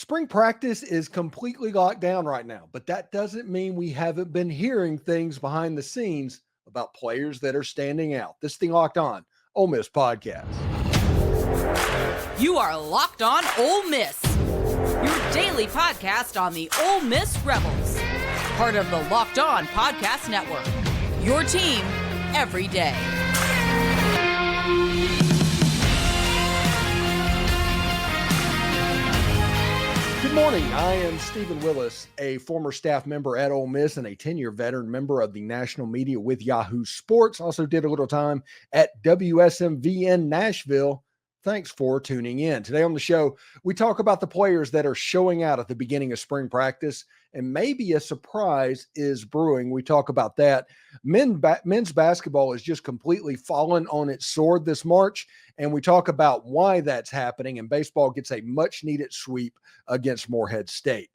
Spring practice is completely locked down right now, but that doesn't mean we haven't been hearing things behind the scenes about players that are standing out. This thing Locked On Ole Miss podcast. You are Locked On Ole Miss, your daily podcast on the Ole Miss Rebels, part of the Locked On Podcast Network, your team every day. Good morning. I am Stephen Willis, a former staff member at Ole Miss and a 10-year veteran member of the national media with Yahoo Sports. Also did a little time at WSMVN Nashville. Thanks for tuning in. Today on the show, we talk about the players that are showing out at the beginning of spring practice, and maybe a surprise is brewing. We talk about that. Men's basketball has just completely fallen on its sword this March, and we talk about why that's happening, and baseball gets a much-needed sweep against Morehead State.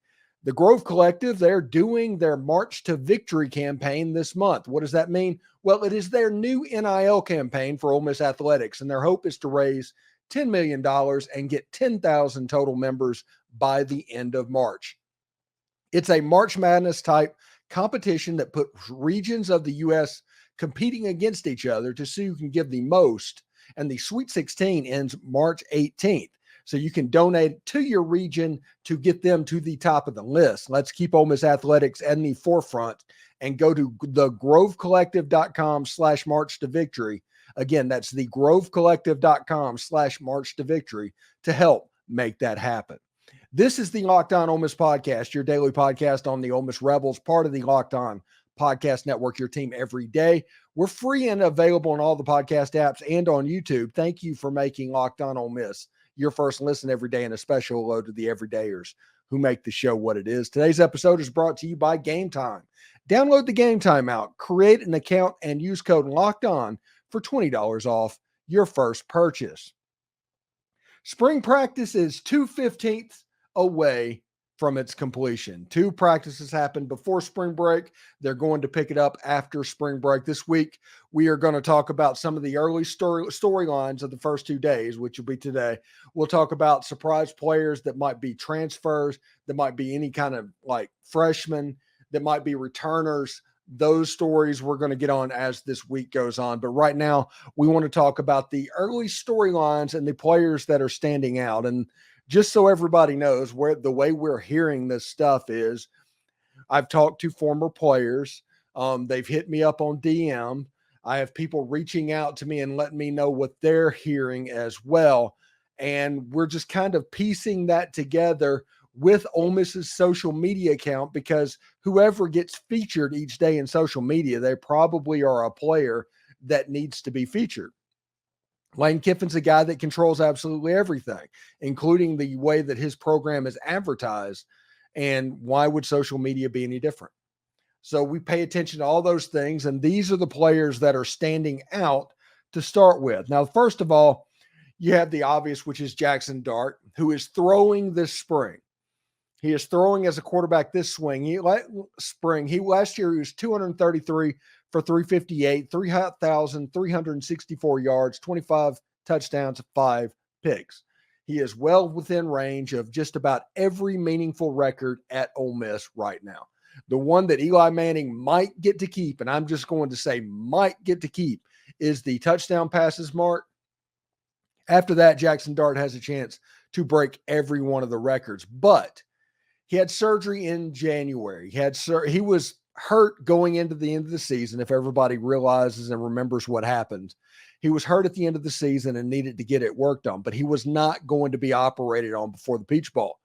The Grove Collective, they're doing their March to Victory campaign this month. What does that mean? Well, it is their new NIL campaign for Ole Miss Athletics, and their hope is to raise $10 million and get 10,000 total members by the end of March. It's a March Madness type competition that puts regions of the U.S. competing against each other to see who can give the most. And the Sweet 16 ends March 18th. So you can donate to your region to get them to the top of the list. Let's keep Ole Miss Athletics in the forefront and go to thegrovecollective.com/march to victory. Again, that's thegrovecollective.com/march to victory to help make that happen. This is the Locked On Ole Miss podcast, your daily podcast on the Ole Miss Rebels, part of the Locked On Podcast Network, your team every day. We're free and available on all the podcast apps and on YouTube. Thank you for making Locked On Ole Miss your first listen every day, and a special hello to the everydayers who make the show what it is. Today's episode is brought to you by Game Time. Download the Game Time app, create an account, and use code Locked On for $20 off your first purchase. Spring practice is 2/15 away from its completion. 2 practices happened before spring break. They're going to pick it up after spring break. This week, we are going to talk about some of the early storylines of the first 2 days, which will be today. We'll talk about surprise players that might be transfers, that might be any kind of like freshmen, that might be returners. Those stories we're going to get on as this week goes on. But right now, we want to talk about the early storylines and the players that are standing out. And just so everybody knows, where the way we're hearing this stuff is, I've talked to former players. They've hit me up on DM. I have people reaching out to me and letting me know what they're hearing as well. And we're just kind of piecing that together with Ole Miss's social media account, because whoever gets featured each day in social media, they probably are a player that needs to be featured. Lane Kiffin's a guy that controls absolutely everything, including the way that his program is advertised. And why would social media be any different? So we pay attention to all those things, and these are the players that are standing out to start with. Now, first of all, you have the obvious, which is Jaxson Dart, who is throwing this spring. He is throwing as a quarterback this last year he was 233 for 358, 3,364 yards, 25 touchdowns, 5 picks. He is well within range of just about every meaningful record at Ole Miss right now. The one that Eli Manning might get to keep, and I'm just going to say might get to keep, is the touchdown passes mark. After that, Jaxson Dart has a chance to break every one of the records. But he had surgery in January. He was hurt going into the end of the season, if everybody realizes and remembers what happened. He was hurt at the end of the season and needed to get it worked on, but he was not going to be operated on before the Peach Bowl.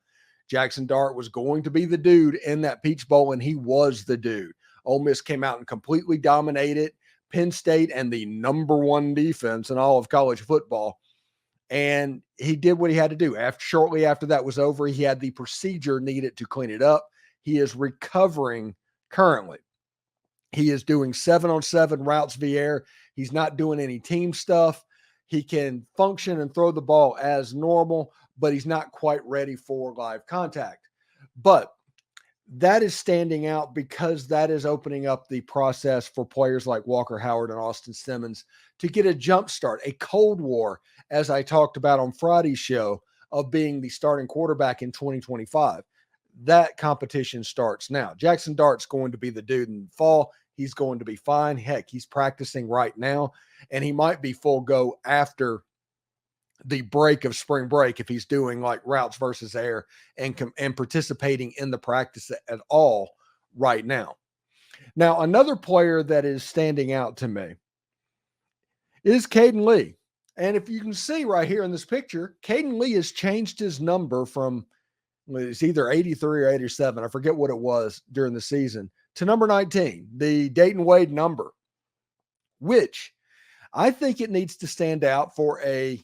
Jaxson Dart was going to be the dude in that Peach Bowl, and he was the dude. Ole Miss came out and completely dominated Penn State and the number 1 defense in all of college football. And he did what he had to do. Shortly after that was over, he had the procedure needed to clean it up. He is recovering currently. He is doing 7-on-7 routes via air. He's not doing any team stuff. He can function and throw the ball as normal, but he's not quite ready for live contact. But that is standing out because that is opening up the process for players like Walker Howard and Austin Simmons to get a jump start, a Cold War, as I talked about on Friday's show, of being the starting quarterback in 2025. That competition starts now. Jaxson Dart's going to be the dude in the fall. He's going to be fine. Heck, he's practicing right now, and he might be full go after the break of spring break if he's doing like routes versus air and participating in the practice at all right now. Now, another player that is standing out to me is Kaden Lee. And if you can see right here in this picture, Kaden Lee has changed his number from, it's either 83 or 87. I forget what it was during the season, to number 19, the Dayton Wade number, which I think it needs to stand out for a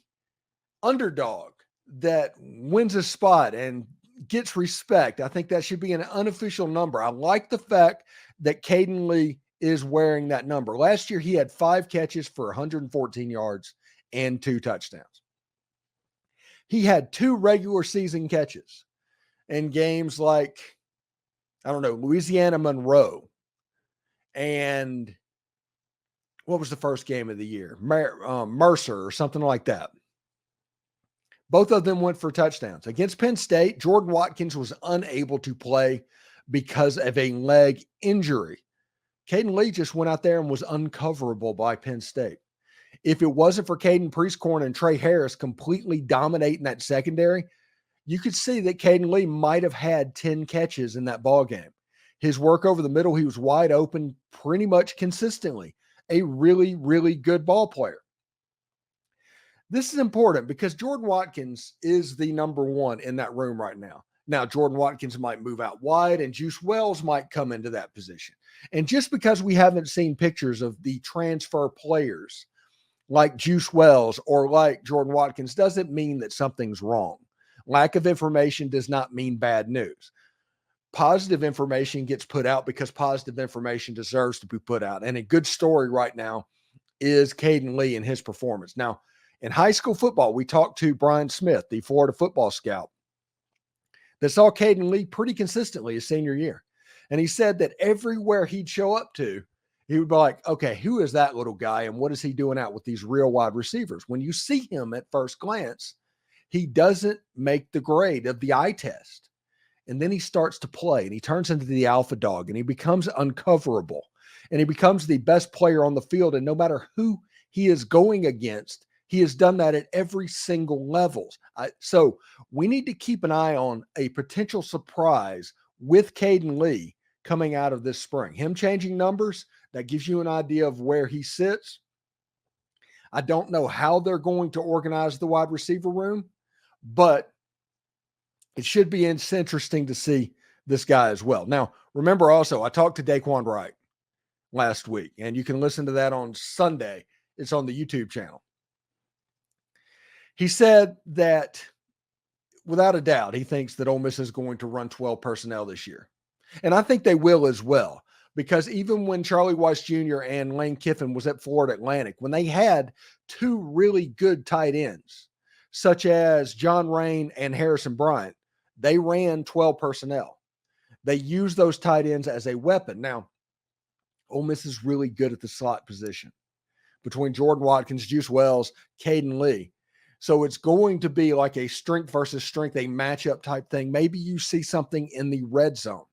underdog that wins a spot and gets respect. I think that should be an unofficial number. I like the fact that Kaden Lee is wearing that number. Last year, he had 5 catches for 114 yards and 2 touchdowns. He had 2 regular season catches in games like, I don't know, Louisiana Monroe. And what was the first game of the year? Mercer or something like that. Both of them went for touchdowns. Against Penn State, Jordan Watkins was unable to play because of a leg injury. Kaden Lee just went out there and was uncoverable by Penn State. If it wasn't for Caden Priestcorn and Trey Harris completely dominating that secondary, you could see that Kaden Lee might have had 10 catches in that ball game. His work over the middle, he was wide open pretty much consistently. A really, really good ball player. This is important because Jordan Watkins is the number 1 in that room right now. Now, Jordan Watkins might move out wide and Juice Wells might come into that position. And just because we haven't seen pictures of the transfer players like Juice Wells or like Jordan Watkins doesn't mean that something's wrong. Lack of information does not mean bad news. Positive information gets put out because positive information deserves to be put out. And a good story right now is Kaden Lee and his performance. Now, in high school football, we talked to Brian Smith, the Florida football scout, that saw Kaden Lee pretty consistently his senior year. And he said that everywhere he'd show up to, he would be like, okay, who is that little guy and what is he doing out with these real wide receivers? When you see him at first glance, he doesn't make the grade of the eye test. And then he starts to play and he turns into the alpha dog and he becomes uncoverable and he becomes the best player on the field. And no matter who he is going against, he has done that at every single level. So we need to keep an eye on a potential surprise with Kaden Lee coming out of this spring. Him changing numbers, that gives you an idea of where he sits. I don't know how they're going to organize the wide receiver room, but it should be interesting to see this guy as well. Now, remember also, I talked to Dae'Quan Wright last week, and you can listen to that on Sunday. It's on the YouTube channel. He said that without a doubt, he thinks that Ole Miss is going to run 12 personnel this year. And I think they will as well, because even when Charlie Weiss Jr. and Lane Kiffin was at Florida Atlantic, when they had 2 really good tight ends, such as John Rain and Harrison Bryant, they ran 12 personnel. They used those tight ends as a weapon. Now, Ole Miss is really good at the slot position between Jordan Watkins, Juice Wells, Kaden Lee. So it's going to be like a strength versus strength, a matchup type thing. Maybe you see something in the red zone.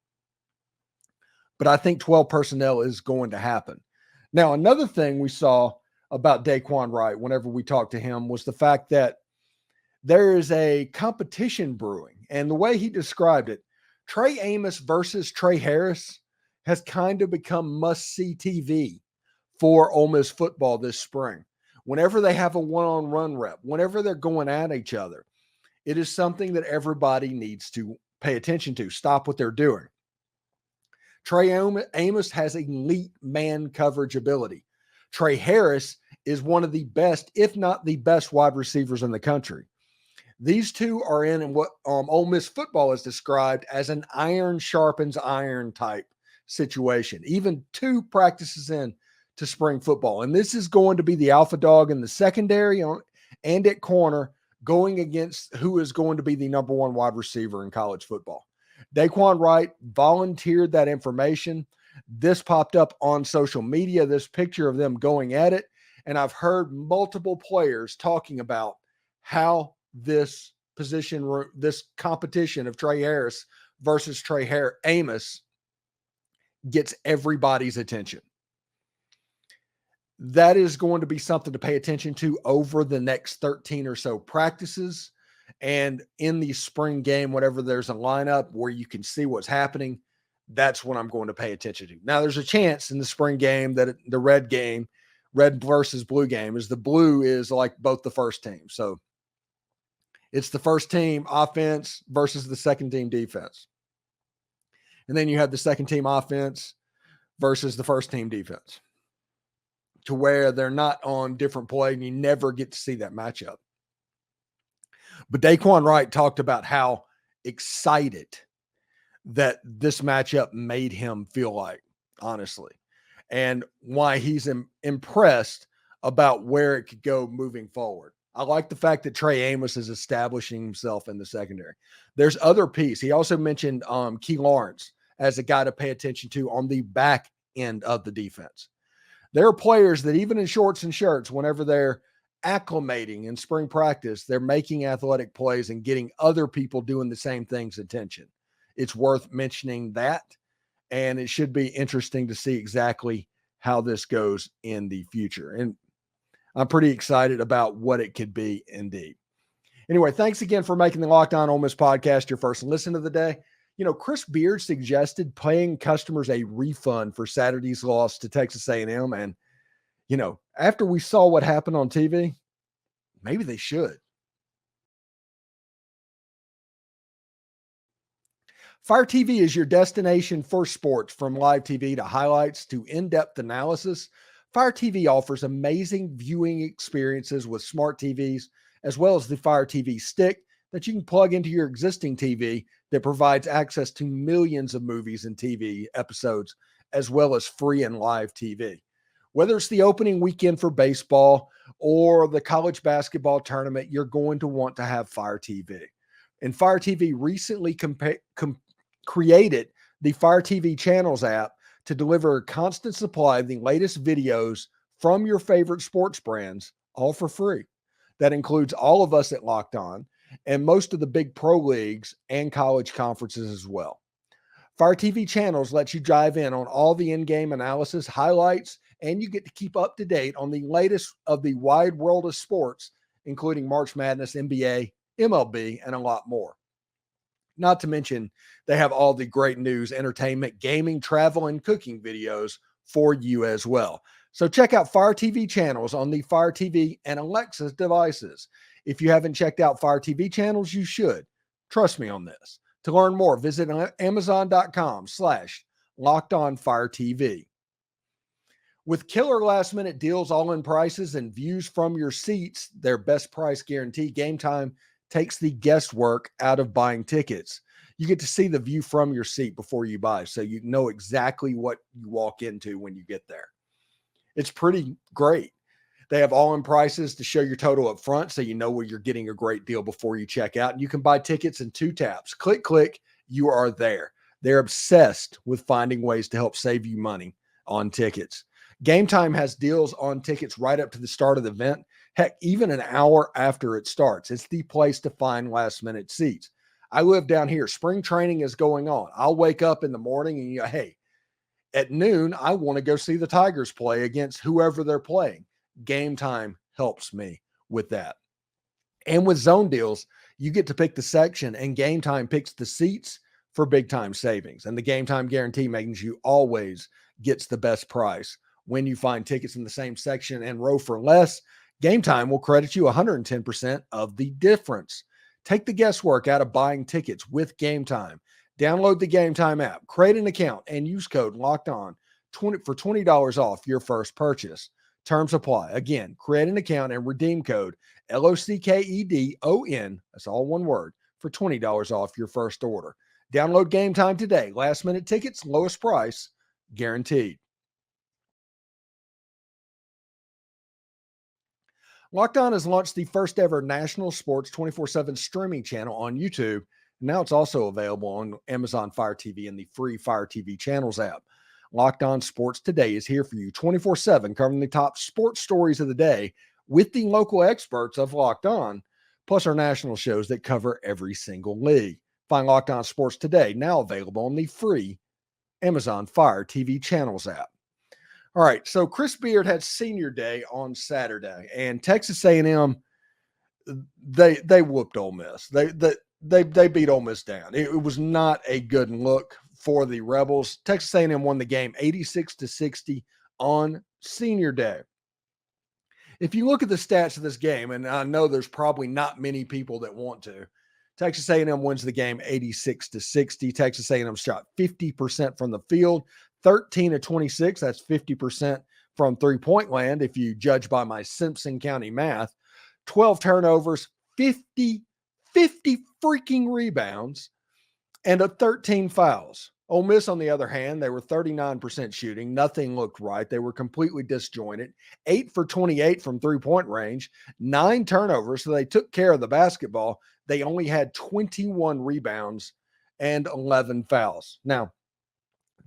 But I think 12 personnel is going to happen. Now, another thing we saw about Dae'Quan Wright whenever we talked to him was the fact that there is a competition brewing. And the way he described it, Trey Amos versus Trey Harris has kind of become must-see TV for Ole Miss football this spring. Whenever they have a one-on-one rep, whenever they're going at each other, it is something that everybody needs to pay attention to, stop what they're doing. Trey Amos has elite man coverage ability. Trey Harris is one of the best, if not the best, wide receivers in the country. These two are in what Ole Miss football is described as an iron sharpens iron type situation, even 2 practices in to spring football. And this is going to be the alpha dog in the secondary and at corner going against who is going to be the number 1 wide receiver in college football. Dae'Quan Wright volunteered that information. This popped up on social media, this picture of them going at it. And I've heard multiple players talking about how this this competition of Trey Harris versus Amos gets everybody's attention. That is going to be something to pay attention to over the next 13 or so practices. And in the spring game, whenever there's a lineup where you can see what's happening, that's what I'm going to pay attention to. Now, there's a chance in the spring game that the red versus blue game, is the blue is like both the first team. So it's the first team offense versus the second team defense. And then you have the second team offense versus the first team defense, to where they're not on different play and you never get to see that matchup. But Dae'Quan Wright talked about how excited that this matchup made him feel like, honestly, and why he's impressed about where it could go moving forward. I like the fact that Trey Amos is establishing himself in the secondary. There's other piece. He also mentioned Key Lawrence as a guy to pay attention to on the back end of the defense. There are players that even in shorts and shirts, whenever they're acclimating in spring practice, they're making athletic plays and getting other people doing the same things attention. It's worth mentioning that, and it should be interesting to see exactly how this goes in the future. And I'm pretty excited about what it could be indeed. Anyway, thanks again for making the Locked On Ole Miss podcast your first listen of the day. You know, Chris Beard suggested paying customers a refund for Saturday's loss to Texas A&M. And, you know, after we saw what happened on TV, maybe they should. Fire TV is your destination for sports, from live TV to highlights to in-depth analysis. Fire TV offers amazing viewing experiences with smart TVs, as well as the Fire TV stick that you can plug into your existing TV that provides access to millions of movies and TV episodes, as well as free and live TV. Whether it's the opening weekend for baseball or the college basketball tournament, you're going to want to have Fire TV. And Fire TV recently created the Fire TV Channels app to deliver a constant supply of the latest videos from your favorite sports brands, all for free. That includes all of us at Locked On and most of the big pro leagues and college conferences as well. Fire TV Channels lets you dive in on all the in-game analysis, highlights, and you get to keep up to date on the latest of the wide world of sports, including March Madness, NBA, MLB, and a lot more. Not to mention, they have all the great news, entertainment, gaming, travel, and cooking videos for you as well. So check out Fire TV Channels on the Fire TV and Alexa devices. If you haven't checked out Fire TV Channels, you should. Trust me on this. To learn more, visit Amazon.com/LockedOnFireTV. With killer last-minute deals, all-in prices, and views from your seats, their best price guarantee, Game Time takes the guesswork out of buying tickets. You get to see the view from your seat before you buy, so you know exactly what you walk into when you get there. It's pretty great. They have all-in prices to show your total up front, so you know where you're getting a great deal before you check out. And you can buy tickets in 2 taps. Click, click, you are there. They're obsessed with finding ways to help save you money on tickets. Game Time has deals on tickets right up to the start of the event. Heck, even an hour after it starts. It's the place to find last-minute seats. I live down here. Spring training is going on. I'll wake up in the morning and hey, at noon, I want to go see the Tigers play against whoever they're playing. Game Time helps me with that. And with zone deals, you get to pick the section, and Game Time picks the seats for big-time savings. And the Game Time guarantee means you always gets the best price. When you find tickets in the same section and row for less, Game Time will credit you 110% of the difference. Take the guesswork out of buying tickets with Game Time. Download the Game Time app, create an account, and use code LOCKEDON for $20 off your first purchase. Terms apply. Again, create an account and redeem code LOCKEDON, that's all one word, for $20 off your first order. Download Game Time today. Last minute tickets, lowest price, guaranteed. Locked On has launched the first ever national sports 24/7 streaming channel on YouTube. Now it's also available on Amazon Fire TV and the free Fire TV Channels app. Locked On Sports Today is here for you 24/7, covering the top sports stories of the day with the local experts of Locked On. plus our national shows that cover every single league. Find Locked On Sports today, now available on the free Amazon Fire TV channels app. All right, so Chris Beard had senior day on Saturday, and Texas A&M, they whooped Ole Miss. They beat Ole Miss down. It was not a good look for the Rebels. Texas A&M won the game 86-60 on senior day. If you look at the stats of this game, and I know there's probably not many people that want to, Texas A&M wins the game 86-60. Texas A&M shot 50% from the field, 13 of 26. That's 50% from three-point land if you judge by my Simpson County math. 12 turnovers, 50 freaking rebounds, and 13 fouls. Ole Miss, on the other hand, they were 39% shooting. Nothing looked right. They were completely disjointed. 8 for 28 from three-point range, 9 turnovers, so they took care of the basketball. They only had 21 rebounds and 11 fouls. Now,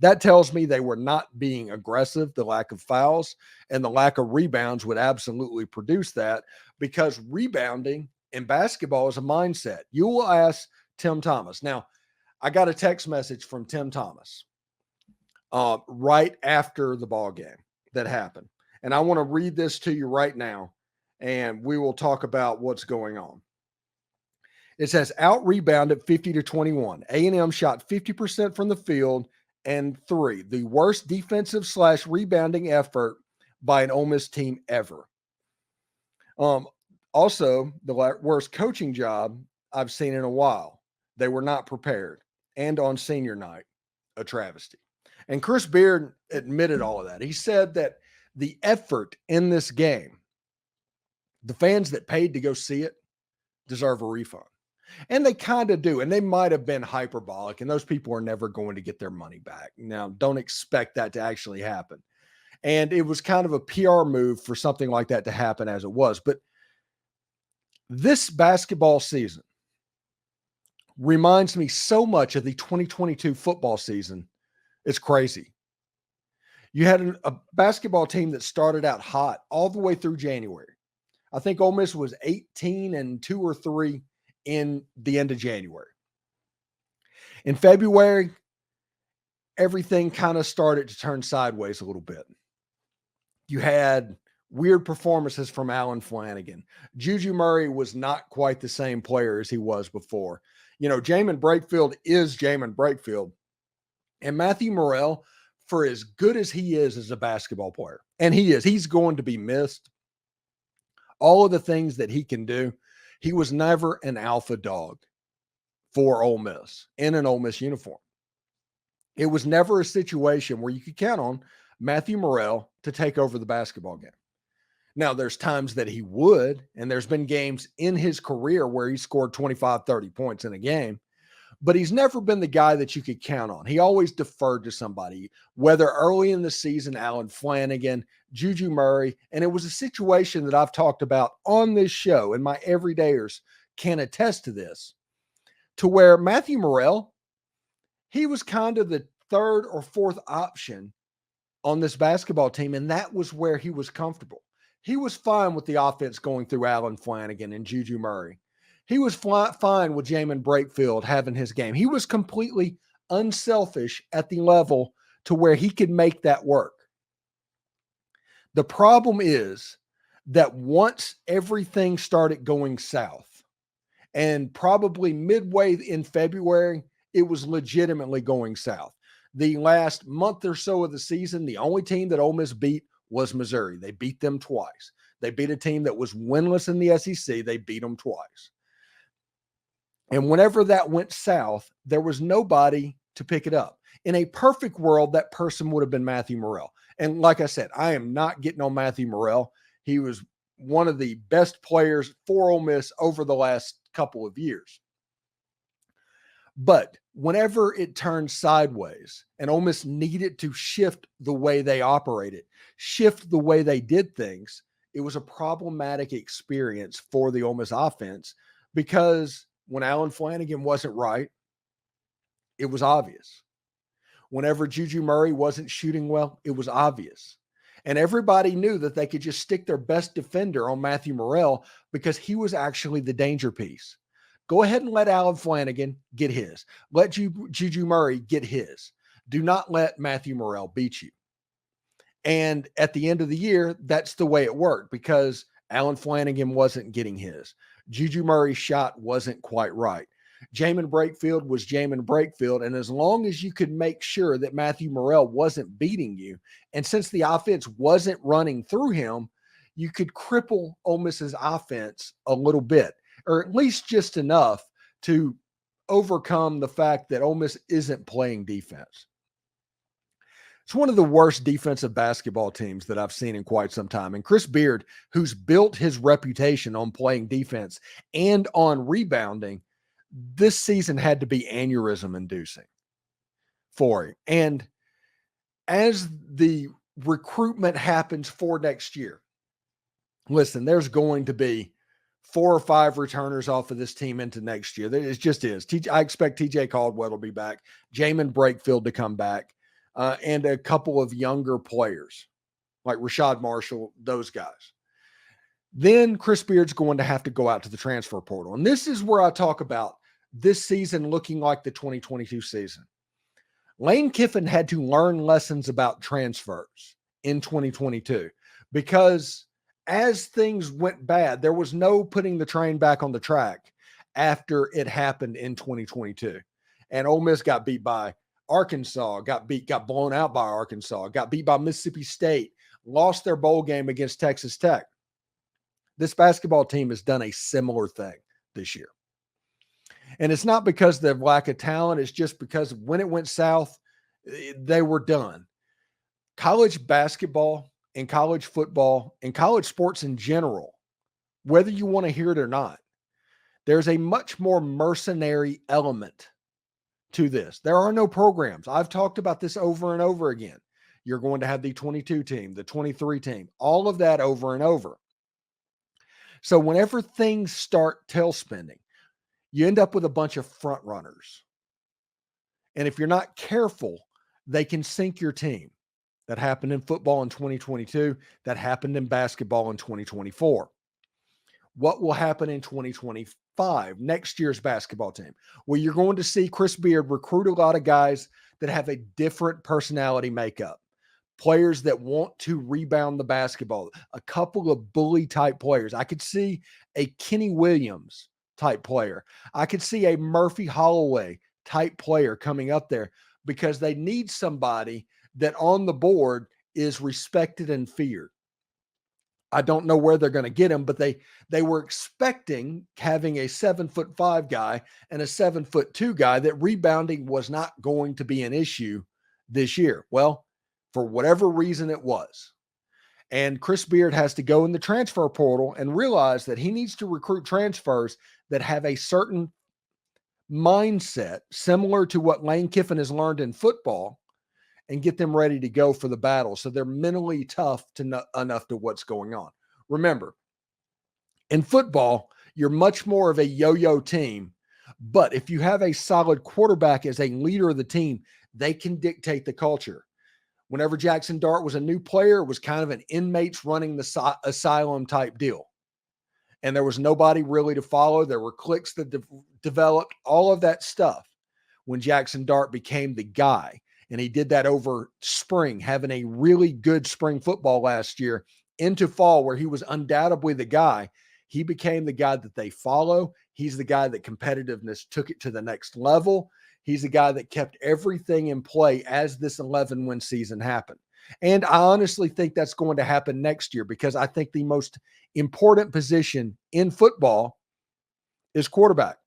that tells me they were not being aggressive. The lack of fouls and the lack of rebounds would absolutely produce that, because rebounding in basketball is a mindset. You will ask Tim Thomas. Now, I got a text message from Tim Thomas right after the ball game that happened. And I want to read this to you right now, and we will talk about what's going on. It says, out-rebounded 50-21. A&M shot 50% from the field and 3. The worst defensive/rebounding effort by an Ole Miss team ever. Also, the worst coaching job I've seen in a while. They were not prepared. And on senior night, a travesty. And Chris Beard admitted all of that. He said that the effort in this game, the fans that paid to go see it, deserve a refund. And they kind of do. And they might have been hyperbolic, and those people are never going to get their money back. Now, don't expect that to actually happen. And it was kind of a PR move for something like that to happen as it was. But this basketball season reminds me so much of the 2022 football season. It's crazy. You had a basketball team that started out hot all the way through January. I think Ole Miss was 18-2 or 3 in the end of January. In February, everything kind of started to turn sideways a little bit. You had weird performances from Allen Flanigan. Juju Murray was not quite the same player as he was before. You know, Jamin Brakefield is Jamin Brakefield. And Matthew Morell, for as good as he is as a basketball player, and he's going to be missed. All of the things that he can do, he was never an alpha dog for Ole Miss in an Ole Miss uniform. It was never a situation where you could count on Matthew Morell to take over the basketball game. Now, there's times that he would, and there's been games in his career where he scored 25, 30 points in a game, but he's never been the guy that you could count on. He always deferred to somebody, whether early in the season, Allen Flanigan, Juju Murray, and it was a situation that I've talked about on this show, and my everydayers can attest to this, to where Matthew Morell, he was kind of the third or fourth option on this basketball team, and that was where he was comfortable. He was fine with the offense going through Allen Flanigan and Juju Murray. He was fine with Jamin Brakefield having his game. He was completely unselfish at the level to where he could make that work. The problem is that once everything started going south, and probably midway in February, it was legitimately going south. The last month or so of the season, the only team that Ole Miss beat was Missouri. They beat them twice. They beat a team that was winless in the SEC. They beat them twice. And whenever that went south, there was nobody to pick it up. In a perfect world, that person would have been Matthew Morell. And like I said, I am not getting on Matthew Morell. He was one of the best players for Ole Miss over the last couple of years. But whenever it turned sideways and Ole Miss needed to shift the way they operated, shift the way they did things, it was a problematic experience for the Ole Miss offense, because when Allen Flanigan wasn't right, it was obvious. Whenever Juju Murray wasn't shooting well, it was obvious. And everybody knew that they could just stick their best defender on Matthew Morell because he was actually the danger piece. Go ahead and let Alan Flanagan get his. Let Juju Murray get his. Do not let Matthew Morell beat you. And at the end of the year, that's the way it worked because Alan Flanagan wasn't getting his. Juju Murray's shot wasn't quite right. Jamin Brakefield was Jamin Brakefield. And as long as you could make sure that Matthew Morell wasn't beating you, and since the offense wasn't running through him, you could cripple Ole Miss's offense a little bit, or at least just enough to overcome the fact that Ole Miss isn't playing defense. It's one of the worst defensive basketball teams that I've seen in quite some time. And Chris Beard, who's built his reputation on playing defense and on rebounding, this season had to be aneurysm inducing for him. And as the recruitment happens for next year, listen, there's going to be 4 or 5 returners off of this team into next year. It just is. I expect TJ Caldwell to be back, Jamin Brakefield to come back, and a couple of younger players like Rashad Marshall, those guys. Then Chris Beard's going to have to go out to the transfer portal. And this is where I talk about this season looking like the 2022 season. Lane Kiffin had to learn lessons about transfers in 2022 because as things went bad, there was no putting the train back on the track after it happened in 2022. And Ole Miss got beat by Arkansas, got blown out by Arkansas, got beat by Mississippi State, lost their bowl game against Texas Tech. This basketball team has done a similar thing this year. And it's not because of their lack of talent. It's just because when it went south, they were done. College basketball and college football and college sports in general, whether you want to hear it or not, there's a much more mercenary element to this. There are no programs. I've talked about this over and over again. You're going to have the 22 team, the 23 team, all of that over and over. So whenever things start tail spinning, you end up with a bunch of front runners. And if you're not careful, they can sink your team. That happened in football in 2022. That happened in basketball in 2024. What will happen in 2025, next year's basketball team? Well, you're going to see Chris Beard recruit a lot of guys that have a different personality makeup. Players that want to rebound the basketball, a couple of bully type players. I could see a Kenny Williams type player. I could see a Murphy Holloway type player coming up there because they need somebody that on the board is respected and feared. I don't know where they're going to get him, but they were expecting having a 7'5" guy and a 7'2" guy that rebounding was not going to be an issue this year. Well, for whatever reason it was. And Chris Beard has to go in the transfer portal and realize that he needs to recruit transfers that have a certain mindset similar to what Lane Kiffin has learned in football and get them ready to go for the battle. So they're mentally tough enough to what's going on. Remember, in football, you're much more of a yo-yo team, but if you have a solid quarterback as a leader of the team, they can dictate the culture. Whenever Jaxson Dart was a new player, it was kind of an inmates running the asylum type deal. And there was nobody really to follow. There were cliques that developed, all of that stuff. When Jaxson Dart became the guy, and he did that over spring, having a really good spring football last year into fall where he was undoubtedly the guy, he became the guy that they follow. He's the guy that competitiveness took it to the next level. He's the guy that kept everything in play as this 11-win season happened. And I honestly think that's going to happen next year because I think the most important position in football is quarterback.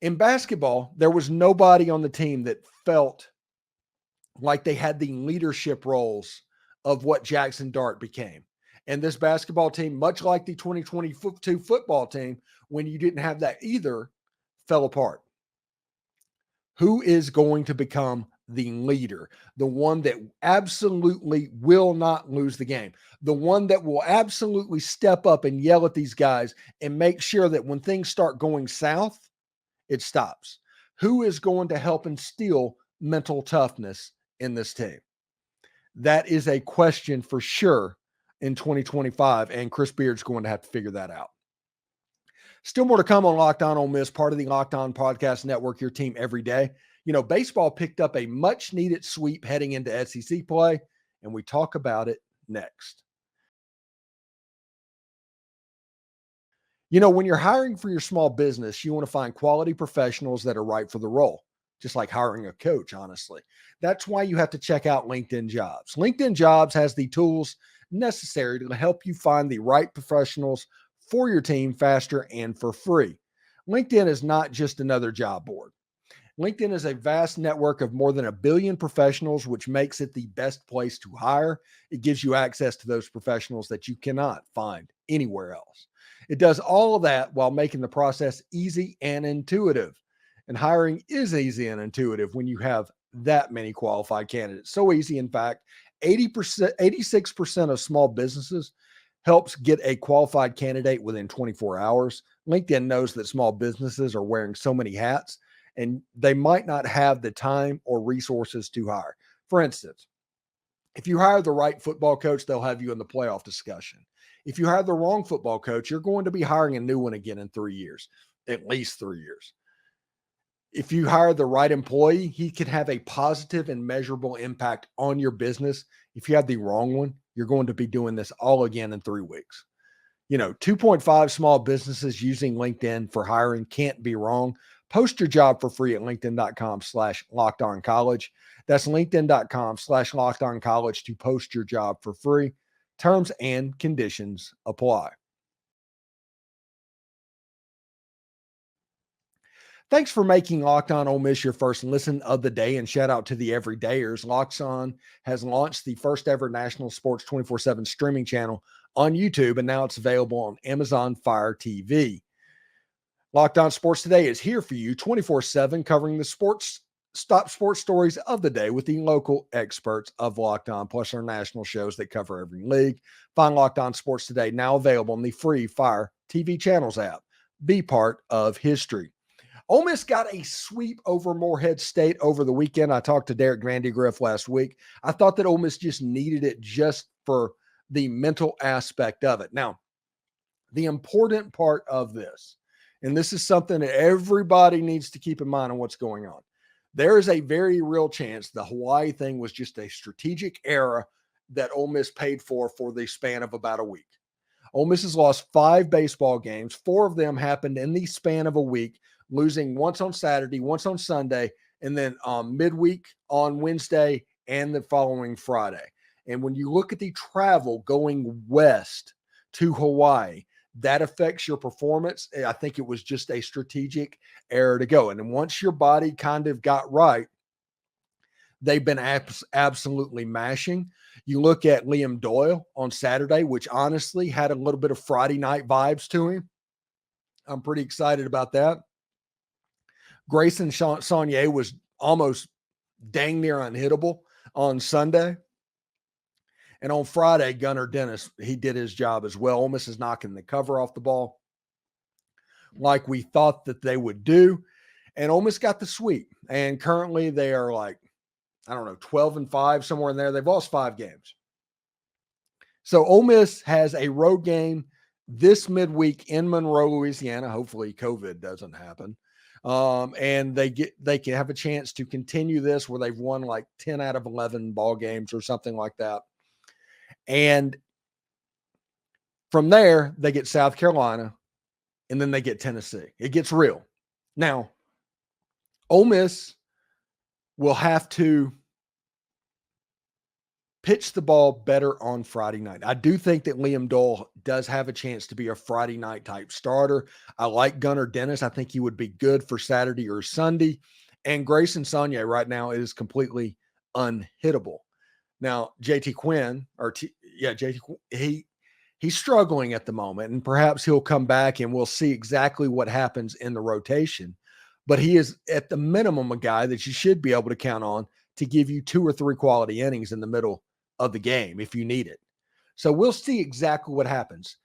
In basketball, there was nobody on the team that felt like they had the leadership roles of what Jaxson Dart became. And this basketball team, much like the 2022 football team, when you didn't have that either, fell apart. Who is going to become the leader? The one that absolutely will not lose the game. The one that will absolutely step up and yell at these guys and make sure that when things start going south, it stops. Who is going to help instill mental toughness in this team? That is a question for sure in 2025, and Chris Beard's going to have to figure that out. Still more to come on Locked On Ole Miss, part of the Locked On Podcast Network, your team every day. You know, baseball picked up a much-needed sweep heading into SEC play, and we talk about it next. You know, when you're hiring for your small business, you want to find quality professionals that are right for the role, just like hiring a coach, honestly. That's why you have to check out LinkedIn Jobs. LinkedIn Jobs has the tools necessary to help you find the right professionals for your team faster and for free. LinkedIn is not just another job board. LinkedIn is a vast network of more than 1 billion professionals, which makes it the best place to hire. It gives you access to those professionals that you cannot find anywhere else. It does all of that while making the process easy and intuitive. And hiring is easy and intuitive when you have that many qualified candidates. So easy, in fact, 86% of small businesses helps get a qualified candidate within 24 hours. LinkedIn knows that small businesses are wearing so many hats, and they might not have the time or resources to hire. For instance, if you hire the right football coach, they'll have you in the playoff discussion. If you hire the wrong football coach, you're going to be hiring a new one again in 3 years, at least 3 years. If you hire the right employee, he can have a positive and measurable impact on your business. If you have the wrong one, you're going to be doing this all again in 3 weeks. You know, 2.5 small businesses using LinkedIn for hiring can't be wrong. Post your job for free at linkedin.com/lockedoncollege. That's linkedin.com/lockedoncollege to post your job for free. Terms and conditions apply. Thanks for making Locked On Ole Miss your first listen of the day, and shout out to the everydayers. Locked On has launched the first ever national sports 24/7 streaming channel on YouTube, and now it's available on Amazon Fire TV. Locked On Sports Today is here for you 24/7, covering the top sports stories of the day with the local experts of Locked On, plus our national shows that cover every league. Find Locked On Sports Today now available in the free Fire TV channels app. Be part of history. Ole Miss got a sweep over Morehead State over the weekend. I talked to Derek Vandegrift last week. I thought that Ole Miss just needed it just for the mental aspect of it. Now, the important part of this, and this is something that everybody needs to keep in mind on what's going on. There is a very real chance the Hawaii thing was just a strategic error that Ole Miss paid for the span of about a week. Ole Miss has lost 5 baseball games. 4 of them happened in the span of a week, losing once on Saturday, once on Sunday, and then midweek on Wednesday and the following Friday. And when you look at the travel going west to Hawaii, that affects your performance. I think it was just a strategic error to go. And then once your body kind of got right, they've been absolutely mashing. You look at Liam Doyle on Saturday, which honestly had a little bit of Friday night vibes to him. I'm pretty excited about that. Grayson Saunier was almost dang near unhittable on Sunday. And on Friday, Gunnar Dennis, he did his job as well. Ole Miss is knocking the cover off the ball like we thought that they would do. And Ole Miss got the sweep. And currently they are like, 12-5, somewhere in there. They've lost 5 games. So Ole Miss has a road game this midweek in Monroe, Louisiana. Hopefully COVID doesn't happen. And they can have a chance to continue this where they've won like 10 out of 11 ball games or something like that. And from there, they get South Carolina, and then they get Tennessee. It gets real. Now, Ole Miss will have to pitch the ball better on Friday night. I do think that Liam Doyle does have a chance to be a Friday night type starter. I like Gunnar Dennis. I think he would be good for Saturday or Sunday. And Grayson Saunier right now is completely unhittable. Now, JT Quinn, he's struggling at the moment, and perhaps he'll come back and we'll see exactly what happens in the rotation. But he is at the minimum a guy that you should be able to count on to give you 2 or 3 quality innings in the middle of the game if you need it. So we'll see exactly what happens.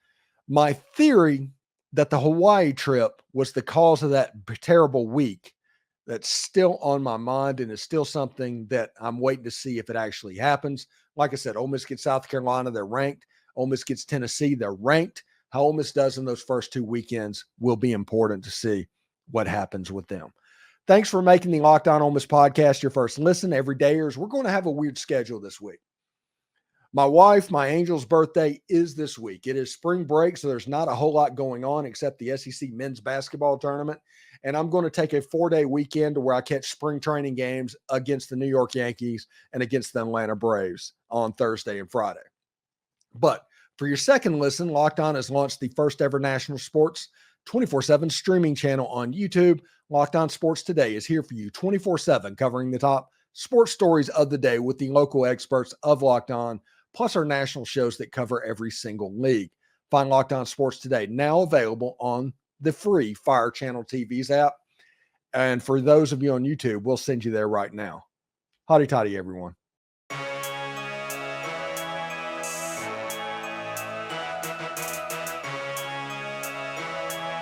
My theory that the Hawaii trip was the cause of that terrible week that's still on my mind and is still something that I'm waiting to see if it actually happens. Like I said, Ole Miss gets South Carolina, they're ranked. Ole Miss gets Tennessee, they're ranked. How Ole Miss does in those first 2 weekends will be important to see what happens with them. Thanks for making the Locked On Ole Miss podcast your first listen. Every dayers, we're going to have a weird schedule this week. My wife, my Angel's birthday is this week. It is spring break, so there's not a whole lot going on except the SEC men's basketball tournament. And I'm going to take a 4-day weekend to where I catch spring training games against the New York Yankees and against the Atlanta Braves on Thursday and Friday. But for your second listen, Locked On has launched the first ever national sports 24/7 streaming channel on YouTube. Locked On Sports Today is here for you 24/7, covering the top sports stories of the day with the local experts of Locked On, plus our national shows that cover every single league. Find Locked On Sports Today now available on the free Fire Channel TV's app. And for those of you on YouTube, we'll send you there right now. Hotty toddy, everyone.